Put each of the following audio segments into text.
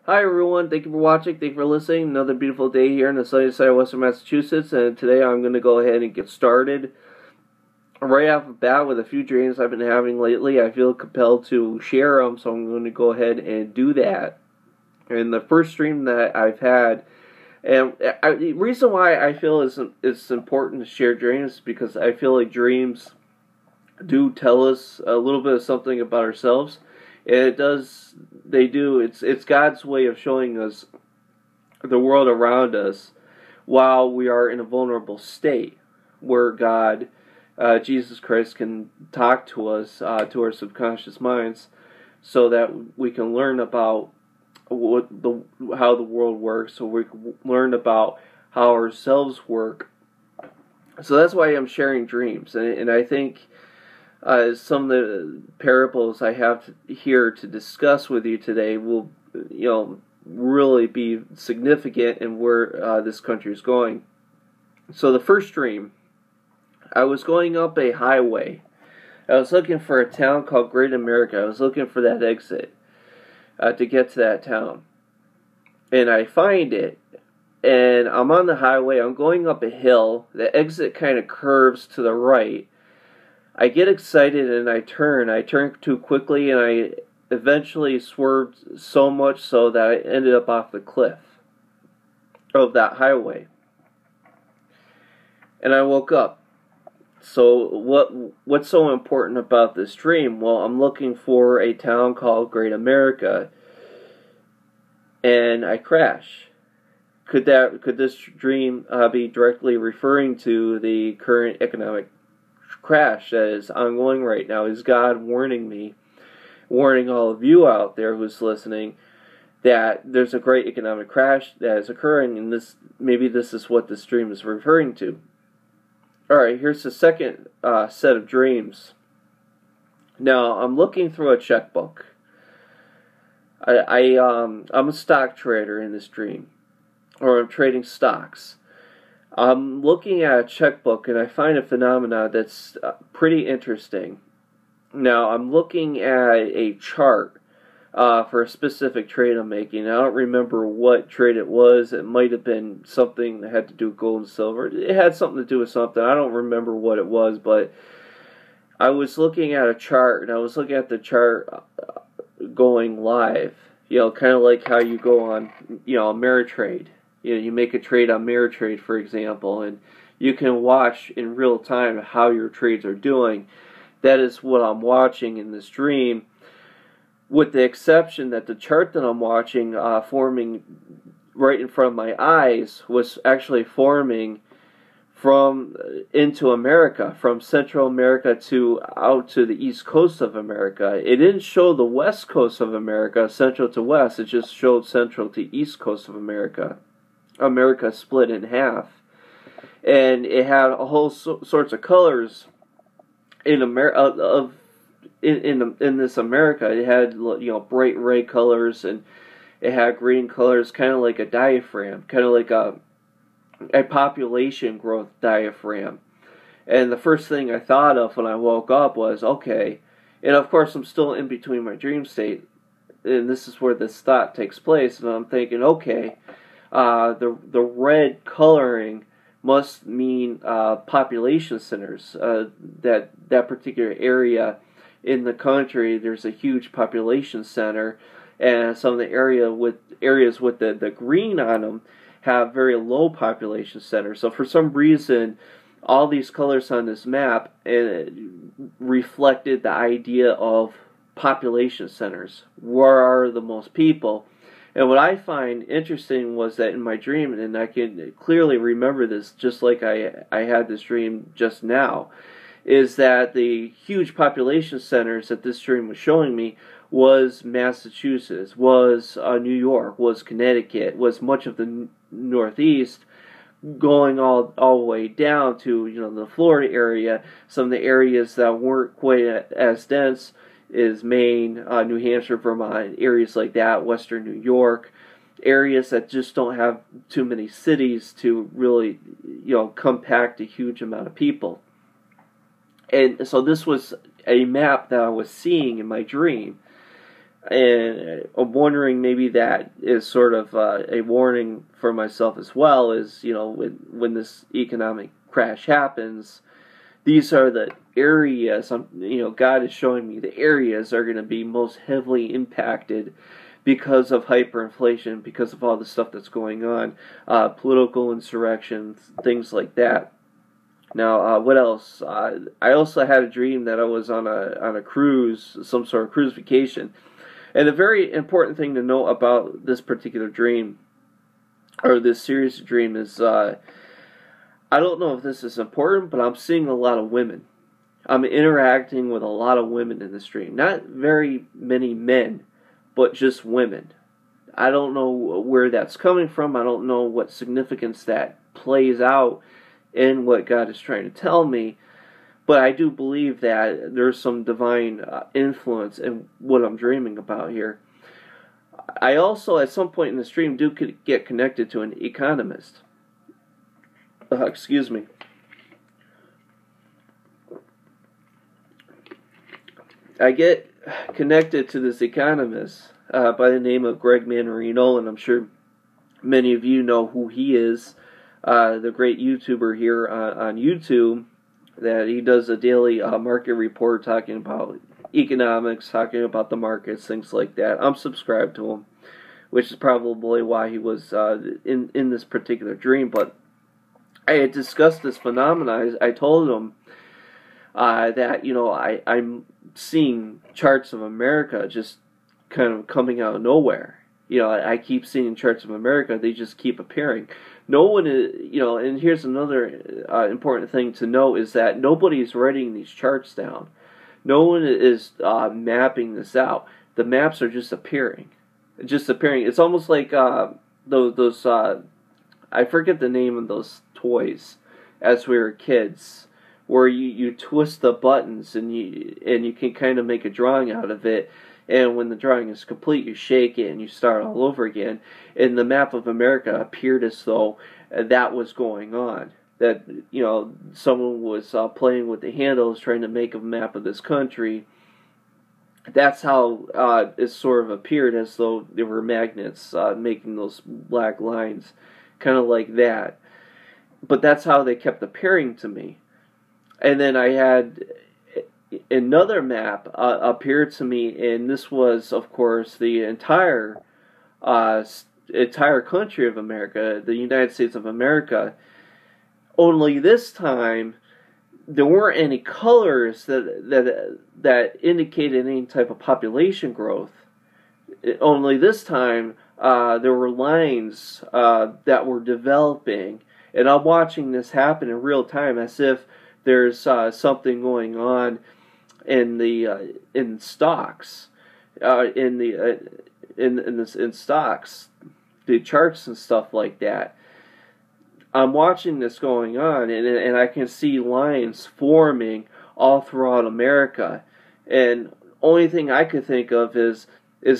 Hi everyone, thank you for watching, thank you for listening. Another beautiful day here in the sunny side of Western Massachusetts, and today I'm going to go ahead and get started right off the bat with a few dreams I've been having lately. I feel compelled to share them, so I'm going to go ahead and do that. And the first dream that I've had, and the reason why I feel it's important to share dreams is because I feel like dreams do tell us a little bit of something about ourselves. It's God's way of showing us the world around us while we are in a vulnerable state where God, Jesus Christ, can talk to us, to our subconscious minds, so that we can learn about how the world works, so we can learn about how ourselves work. So that's why I'm sharing dreams, and I think some of the parables I have here to discuss with you today will, really be significant in where this country is going. So the first dream, I was going up a highway. I was looking for a town called Great America. I was looking for that exit to get to that town. And I find it, and I'm on the highway. I'm going up a hill. The exit kind of curves to the right. I get excited and I turn. I turn too quickly and I eventually swerved so much so that I ended up off the cliff of that highway. And I woke up. So what's so important about this dream? Well, I'm looking for a town called Great America, and I crash. Could this dream be directly referring to the current economic crash that is ongoing right now? Is God warning me, warning all of you out there who's listening, that there's a great economic crash that is occurring, and maybe this is what this dream is referring to. Alright, here's the second set of dreams. Now, I'm looking through a checkbook. I'm a stock trader in this dream, or I'm trading stocks. I'm looking at a checkbook and I find a phenomena that's pretty interesting. Now, I'm looking at a chart for a specific trade I'm making. I don't remember what trade it was. It might have been something that had to do with gold and silver. It had something to do with something. I don't remember what it was, but I was looking at a chart, and I was looking at the chart going live. Kind of like how you go on, Ameritrade. You make a trade on Ameritrade, for example, and you can watch in real time how your trades are doing. That is what I'm watching in this dream, with the exception that the chart that I'm watching forming right in front of my eyes was actually forming into America, from Central America to out to the East Coast of America. It didn't show the West Coast of America, Central to West. It just showed Central to East Coast of America. America split in half, and it had a whole sorts of colors in in this America. It had bright red colors, and it had green colors, kind of like a diaphragm, kind of like a population growth diaphragm. And the first thing I thought of when I woke up was, okay, and of course I'm still in between my dream state, and this is where this thought takes place, and I'm thinking, okay, the red coloring must mean population centers. That particular area in the country, there's a huge population center, and some of the areas with the green on them have very low population centers. So for some reason, all these colors on this map reflected the idea of population centers. Where are the most people? And what I find interesting was that in my dream, and I can clearly remember this just like I had this dream just now, is that the huge population centers that this dream was showing me was Massachusetts, was New York, was Connecticut, was much of the Northeast, going all the way down to the Florida area. Some of the areas that weren't quite as dense is Maine, New Hampshire, Vermont, areas like that, Western New York, areas that just don't have too many cities to really, compact a huge amount of people. And so this was a map that I was seeing in my dream. And I'm wondering maybe that is sort of a warning for myself as well. Is when this economic crash happens, these are the areas. God is showing me the areas are going to be most heavily impacted because of hyperinflation, because of all the stuff that's going on, political insurrections, things like that. Now, what else? I also had a dream that I was on a cruise, some sort of cruise vacation. And a very important thing to know about this particular dream, or this series of dream, is I don't know if this is important, but I'm seeing a lot of women. I'm interacting with a lot of women in this dream. Not very many men, but just women. I don't know where that's coming from. I don't know what significance that plays out in what God is trying to tell me. But I do believe that there's some divine influence in what I'm dreaming about here. I also, at some point in this dream, do get connected to an economist. Excuse me. I get connected to this economist by the name of Greg Manarino, and I'm sure many of you know who he is, the great YouTuber here on YouTube, that he does a daily market report talking about economics, talking about the markets, things like that. I'm subscribed to him, which is probably why he was in this particular dream. But I had discussed this phenomenon. I told him that I'm seeing charts of America just kind of coming out of nowhere. I keep seeing charts of America. They just keep appearing. No one is, and here's another important thing to know, is that nobody's writing these charts down. No one is mapping this out. The maps are just appearing. It's almost like those I forget the name of those toys as we were kids, where you twist the buttons and you can kind of make a drawing out of it. And when the drawing is complete, you shake it and you start all over again. And the map of America appeared as though that was going on. That, someone was playing with the handles, trying to make a map of this country. That's how it sort of appeared, as though there were magnets making those black lines. Kind of like that. But that's how they kept appearing to me. And then I had another map appeared to me, and this was, of course, the entire country of America, the United States of America. Only this time, there weren't any colors that indicated any type of population growth. Only this time, there were lines that were developing, and I'm watching this happen in real time, as if there's something going on in stocks, in stocks, the charts and stuff like that. I'm watching this going on, and I can see lines forming all throughout America. And only thing I could think of is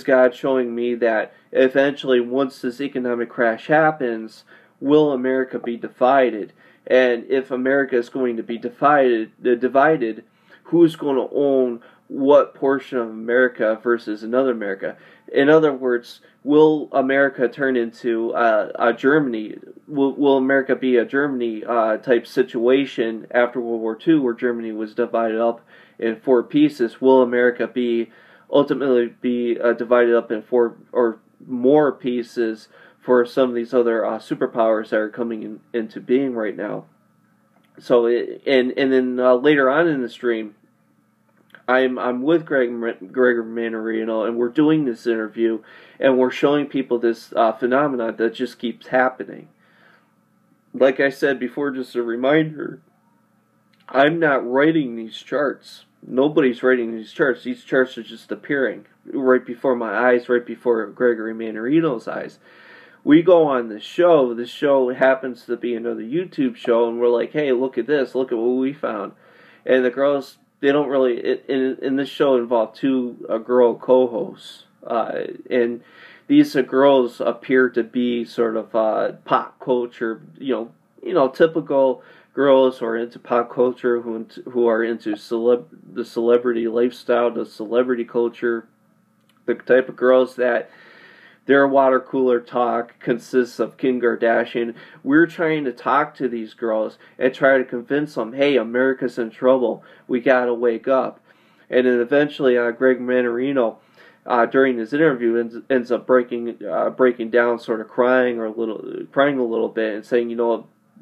God showing me that eventually, once this economic crash happens, will America be divided? And if America is going to be divided, who's going to own what portion of America versus another America? In other words, will America turn into a Germany? Will America be a Germany type situation after World War II, where Germany was divided up in 4 pieces? Will America ultimately be divided up in 4 or more pieces for some of these other superpowers that are coming into being right now? So, and then later on in the stream, I'm with Gregor Manarino, and we're doing this interview, and we're showing people this phenomenon that just keeps happening. Like I said before, just a reminder, I'm not writing these charts. Nobody's writing these charts. These charts are just appearing right before my eyes, right before Gregory Manarino's eyes. We go on the show. The show happens to be another YouTube show, and we're like, hey, look at this. Look at what we found. And the girls, they don't really, in this show involved 2 girl co-hosts. And these girls appear to be sort of pop culture, typical girls who are into pop culture, who are into the celebrity lifestyle, the celebrity culture, The type of girls that their water cooler talk consists of Kim Kardashian. We're trying to talk to these girls and try to convince them, hey, America's in trouble. We gotta wake up. And then eventually, Greg Manarino, during his interview, ends up breaking down, sort of crying a little bit, and saying,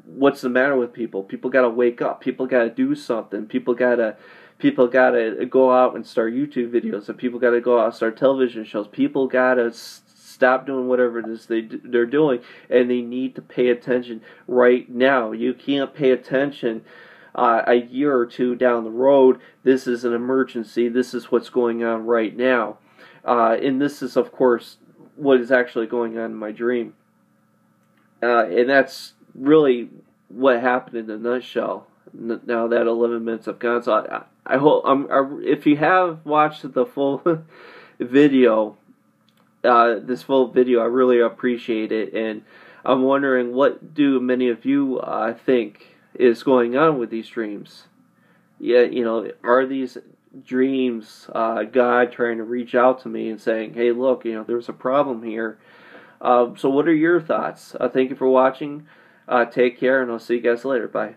what's the matter with people? People gotta wake up. People gotta do something. People gotta go out and start YouTube videos, and people gotta go out and start television shows. People gotta stop doing whatever it is they're doing, and they need to pay attention right now. You can't pay attention a year or two down the road. This is an emergency. This is what's going on right now. And this is, of course, what is actually going on in my dream. And that's really what happened in a nutshell. Now that 11 minutes have gone, so I hope if you have watched the full video, this full video, I really appreciate it, and I'm wondering, what do many of you think is going on with these dreams? Yeah, are these dreams God trying to reach out to me and saying, hey, look, there's a problem here? So what are your thoughts? Thank you for watching. Take care, and I'll see you guys later. Bye.